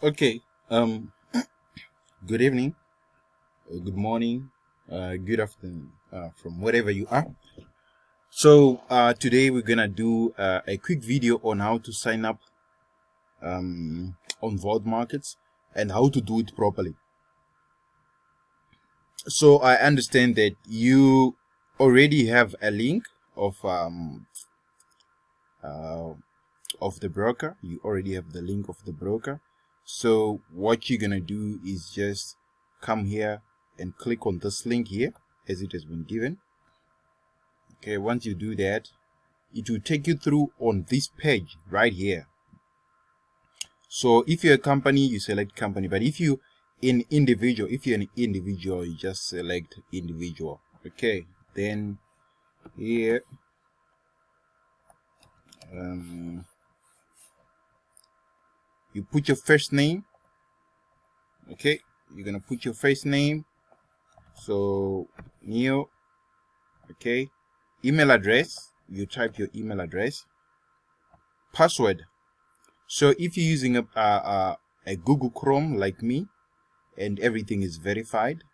Okay. Good evening, good morning, good afternoon, from wherever you are. So today we're gonna do a quick video on how to sign up on Vault Markets and how to do it properly. So I understand that you already have a link of the broker. You already have the link of the broker. So what you're gonna do is just come here and click on this link here as it has been given. Okay, once you do that, it will take you through on this page right here. So if you're a company, you select company, but if you're an individual, you just select individual. Okay, then here you put your first name. Okay, you're gonna put your first name, so Neo. Okay, email address, you type your email address. Password, so if you're using a Google Chrome like me and everything is verified,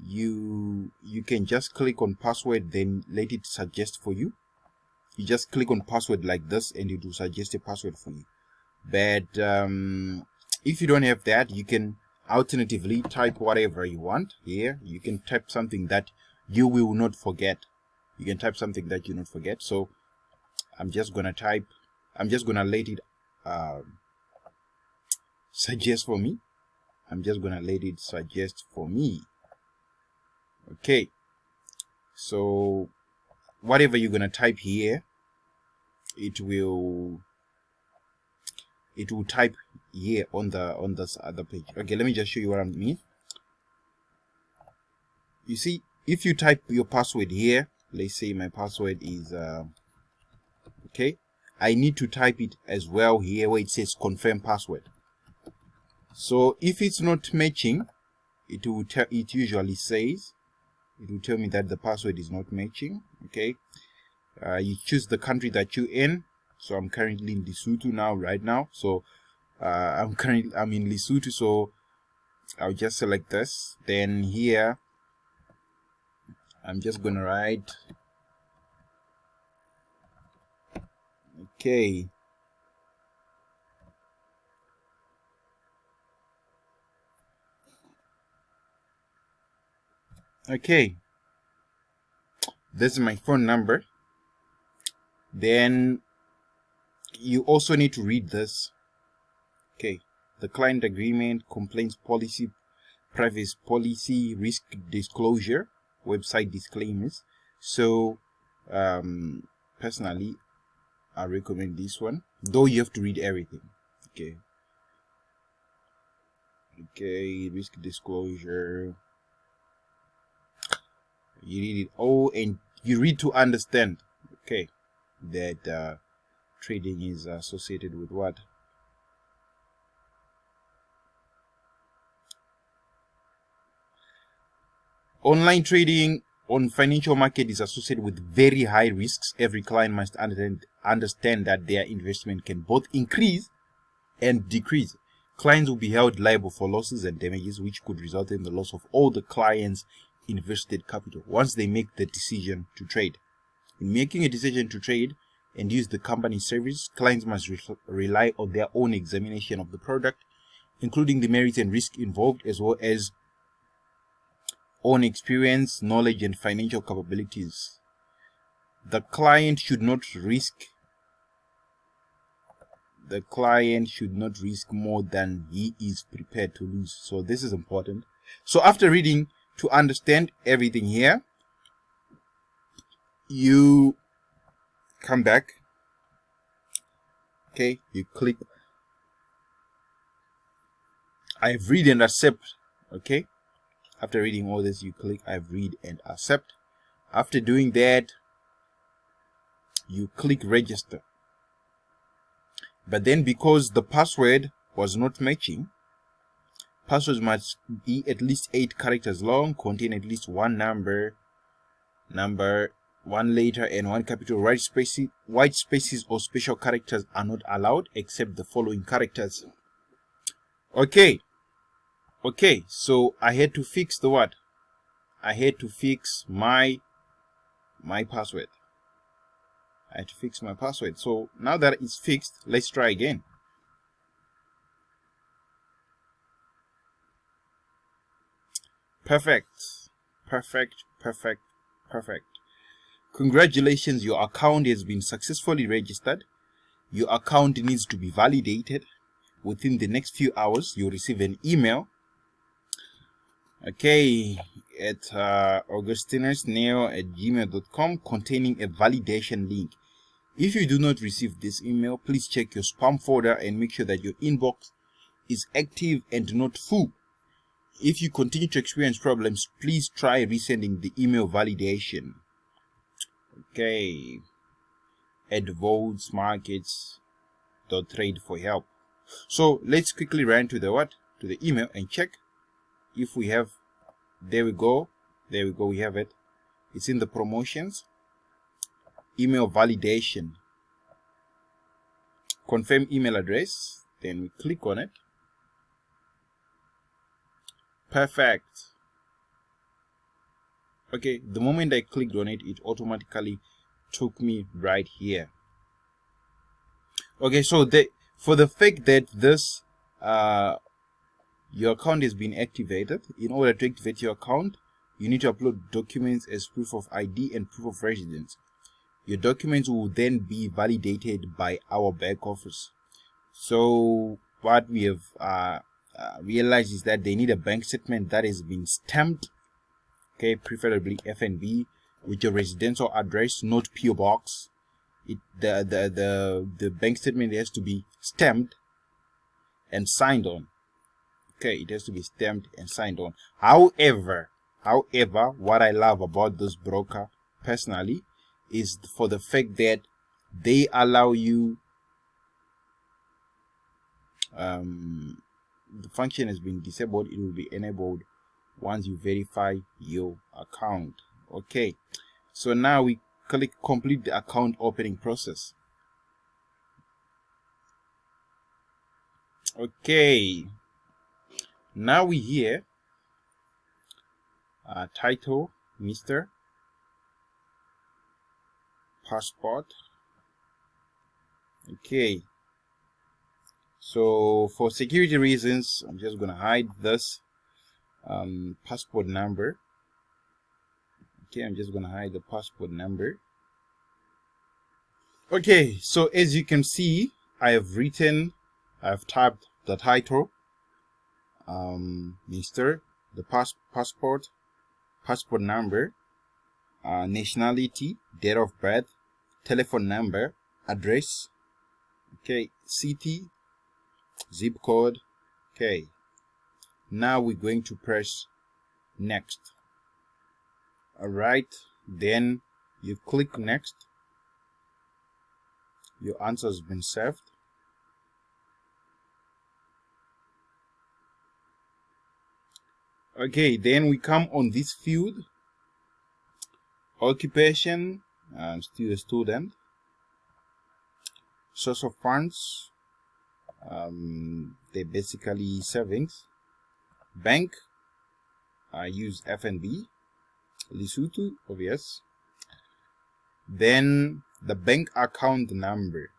you can just click on password, then let it suggest for you. You just click on password like this and it will suggest a password for you. But if you don't have that, you can alternatively type whatever you want here. You can type something that you will not forget. So I'm just gonna let it suggest for me. Okay, so whatever you're gonna type here, it will type here on this other page. Okay, let me just show you what I mean. You see, if you type your password here, let's say my password is okay, I need to type it as well here where it says confirm password. So if it's not matching, it usually says, it will tell me that the password is not matching. Okay, you choose the country that you're in. So I'm currently in Lesotho right now. So I'm in Lesotho, so I'll just select this. Then here I'm just gonna write okay. Okay, this is my phone number. Then you also need to read this. Okay, the client agreement, complaints policy, privacy policy, risk disclosure, website disclaimers. So personally I recommend this one, though you have to read everything. Okay, risk disclosure, you read it all and you read to understand, okay, that trading is associated with what? Online trading on financial market is associated with very high risks. Every client must understand that their investment can both increase and decrease. Clients will be held liable for losses and damages, which could result in the loss of all the clients' invested capital once they make the decision to trade. In making a decision to trade and use the company's service, clients must rely on their own examination of the product, including the merits and risk involved, as well as own experience, knowledge, and financial capabilities. The client should not risk more than he is prepared to lose. So this is important. So after reading to understand everything here, you come back. Okay, you click I've read and accept. Okay, after reading all this, you click I've read and accept. After doing that, you click register. But then because the password was not matching, passwords must be at least 8 characters long, contain at least one number, one letter, and one capital. White spaces or special characters are not allowed except the following characters: Okay, so I had to fix the what? I had to fix my password. I had to fix my password. So now that it's fixed, let's try again. Perfect. Congratulations, your account has been successfully registered. Your account needs to be validated. Within the next few hours, you'll receive an email, okay, at augustinusneo@gmail.com containing a validation link. If you do not receive this email, please check your spam folder and make sure that your inbox is active and not full. If you continue to experience problems, please try resending the email validation. Okay, advodes.markets.trade for help. So let's quickly run to the email and check if we have. There we go, we have it. It's in the promotions, email validation, confirm email address. Then we click on it. Perfect. Okay, the moment I clicked on it, it automatically took me right here. Okay, so for the fact that this your account has been activated, in order to activate your account, you need to upload documents as proof of ID and proof of residence. Your documents will then be validated by our back office. So what we have realized is that they need a bank statement that has been stamped, okay, preferably FNB, with your residential address, not PO box. The bank statement has to be stamped and signed on. Okay, it has to be stamped and signed on. However, what I love about this broker personally is for the fact that they allow you, the function has been disabled, it will be enabled once you verify your account. Okay, so now we click complete the account opening process. Okay, now we here title Mr. Passport. Okay, so for security reasons, I'm just gonna hide this passport number. Okay, I'm just gonna hide the passport number. Okay, so as you can see, I've typed the title, Mr. the passport number, nationality, date of birth, telephone number, address, okay, city, zip code. Okay, now we're going to press next. All right, then you click next. Your answer has been saved. Okay, then we come on this field, occupation, still a student, source of funds, they're basically savings, bank, I use FNB, Lesotho, obvious, then the bank account number,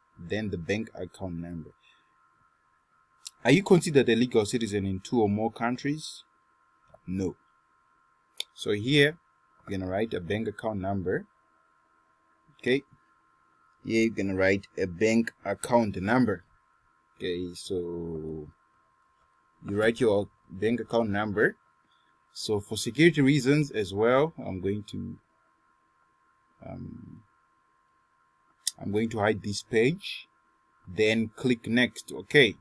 Are you considered a legal citizen in 2 or more countries? No. So here you're gonna write a bank account number. Okay, here you're gonna write a bank account number. Okay, so you write your bank account number. So for security reasons as well, I'm going to hide this page, then click next. Okay,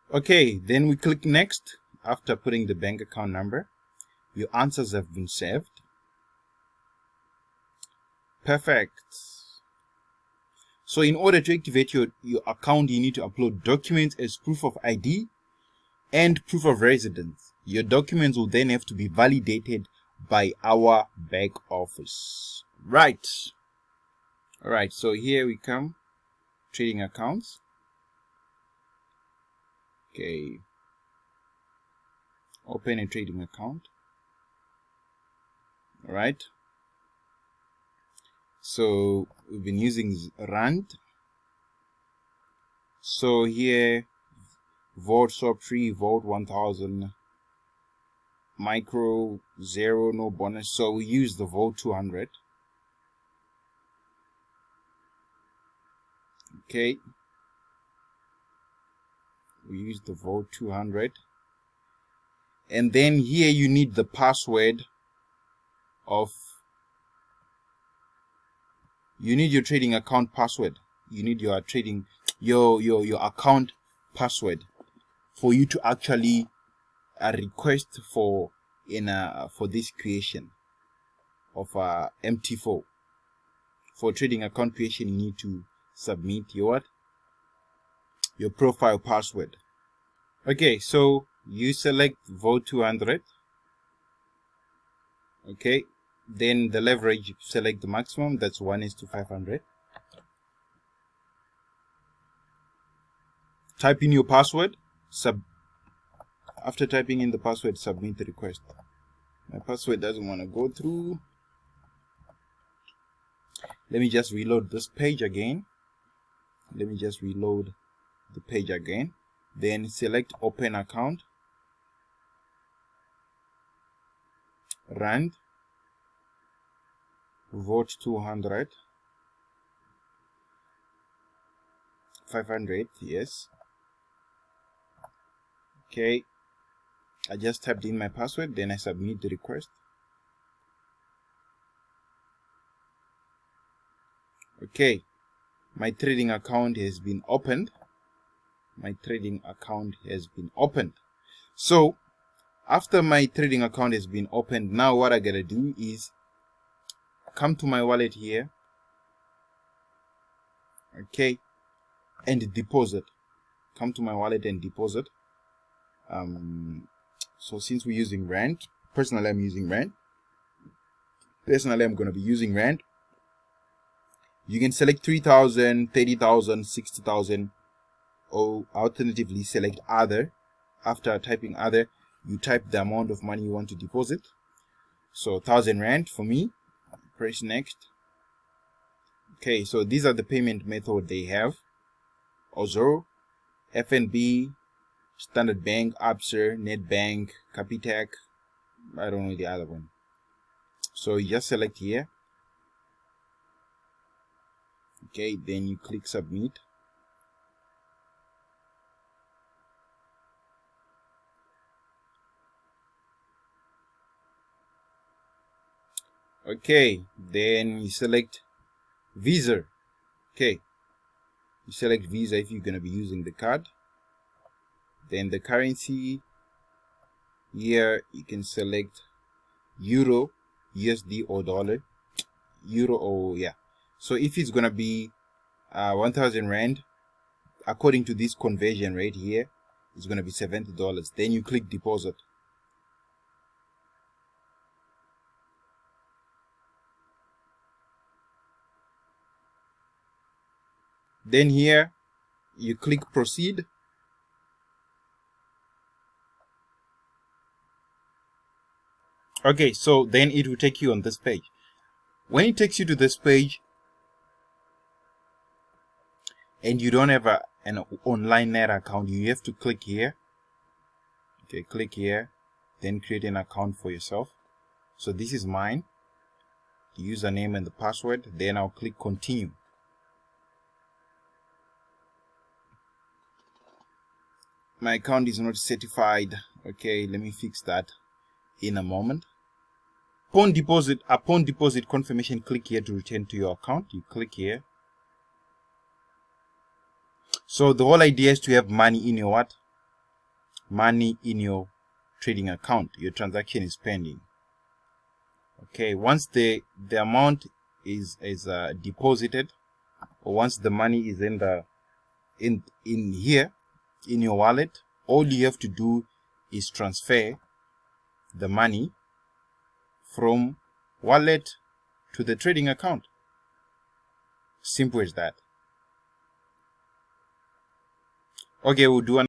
then we click next. After putting the bank account number, your answers have been saved. Perfect. So in order to activate your account, you need to upload documents as proof of ID and proof of residence. Your documents will then have to be validated by our back office. Right. All right, so here we come, trading accounts. Okay, open a trading account. All right, so we've been using Rand. So here, vote swap free, vote 1000, micro 0, no bonus. So we use the vote 200. Okay, we use the vote 200, and then here you need the password of, you need your trading account password. You need your trading your account password for you to actually request for for this creation of MT4. For trading account creation, you need to submit your profile password. Okay, so you select vote 200. Okay, then the leverage, select the maximum, that's 1:500. Type in your password. After typing in the password, submit the request. My password doesn't want to go through. Let me just reload this page again. Let me just reload the page again. Then select open account, Rand, vote 200, 500, yes. Okay, I just typed in my password, then I submit the request. Okay, my trading account has been opened. My trading account has been opened. So after my trading account has been opened, now what I gotta do is come to my wallet here, okay, and deposit. Come to my wallet and deposit. So since we're using Rand, personally I'm using Rand. Personally I'm gonna be using Rand. You can select 3,000, 30,000, 60,000, or alternatively select other. After typing other, you type the amount of money you want to deposit. So 1,000 Rand for me. Press next. Okay, so these are the payment method they have: Ozoro, FNB, Standard Bank, Absa, Netbank, Capitec. I don't know the other one. So you just select here. Okay, then you click submit. Okay, then you select Visa. Okay, you select Visa if you're going to be using the card. Then the currency, here you can select Euro, USD, or dollar. Euro, or yeah. So if it's going to be 1,000 Rand, according to this conversion rate here, it's going to be $70. Then you click deposit. Then here you click proceed. Okay, so then it will take you on this page. When it takes you to this page and you don't have an online net account, you have to click here. Okay, click here, then create an account for yourself. So this is mine, the username and the password. Then I'll click continue. My account is not certified. Okay, let me fix that in a moment. Upon deposit confirmation, click here to return to your account. You click here. So the whole idea is to have money in your what? Money in your trading account. Your transaction is pending. Okay, once the amount is deposited, or once the money is in here in your wallet, all you have to do is transfer the money from wallet to the trading account. Simple as that. Okay, we'll do